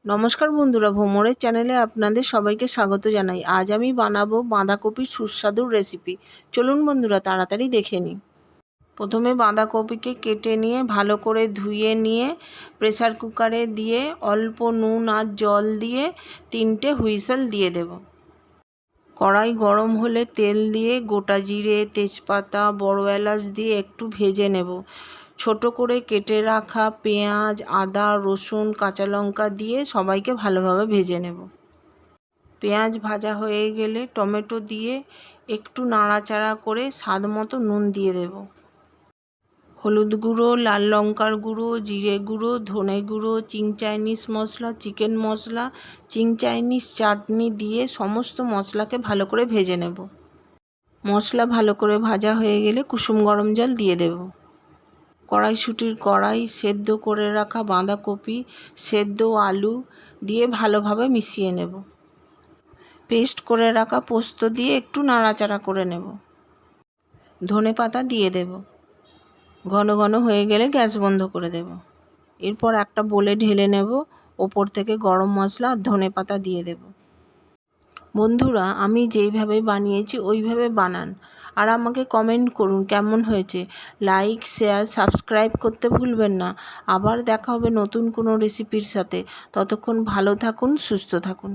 নমস্কার বন্ধুরা, ভ্রমণের চ্যানেলে আপনাদের সবাইকে স্বাগত জানাই। আজ আমি বানাবো বাঁধাকপির সুস্বাদু রেসিপি। চলুন বন্ধুরা, তাড়াতাড়ি দেখে নিই। প্রথমে বাঁধাকপিকে কেটে নিয়ে ভালো করে ধুয়ে নিয়ে প্রেসার কুকারে দিয়ে অল্প নুন আর জল দিয়ে 3টে হুইসেল দিয়ে দেব। কড়াই গরম হলে তেল দিয়ে গোটা জিরে, তেজপাতা, বড় এলাচ দিয়ে একটু ভেজে নেব। ছোট করে কেটে রাখা পেঁয়াজ, আদা, রসুন, কাঁচা লঙ্কা দিয়ে সবাইকে ভালোভাবে ভেজে নেব। পেঁয়াজ ভাজা হয়ে গেলে টমেটো দিয়ে একটু নাড়াচাড়া করে স্বাদ মতো নুন দিয়ে দেব। হলুদ গুঁড়ো, লাল লঙ্কার গুঁড়ো, জিরে গুঁড়ো, ধনে গুঁড়ো, চিং চাইনিজ মশলা, চিকেন মশলা, চিং চাইনিজ চাটনি দিয়ে সমস্ত মশলাকে ভালো করে ভেজে নেব। মশলা ভালো করে ভাজা হয়ে গেলে কুসুম গরম জল দিয়ে দেব। কড়াইশুঁটির কড়াই, সেদ্ধ করে রাখা বাঁধাকপি, সেদ্ধ আলু দিয়ে ভালোভাবে মিশিয়ে নেব। পেস্ট করে রাখা পোস্ত দিয়ে একটু নাড়াচাড়া করে নেব। ধনেপাতা দিয়ে দেব। ঘন ঘন হয়ে গেলে গ্যাস বন্ধ করে দেব। এরপর একটা বোলে ঢেলে নেব। ওপর থেকে গরম মশলা আর ধনেপাতা দিয়ে দেব। বন্ধুরা, আমি যেইভাবে বানিয়েছি ওইভাবে বানান আর আমাকে কমেন্ট করুন কেমন হয়েছে। লাইক, শেয়ার, সাবস্ক্রাইব করতে ভুলবেন না। আবার দেখা হবে নতুন কোনো রেসিপির সাথে। ততক্ষণ ভালো থাকুন, সুস্থ থাকুন।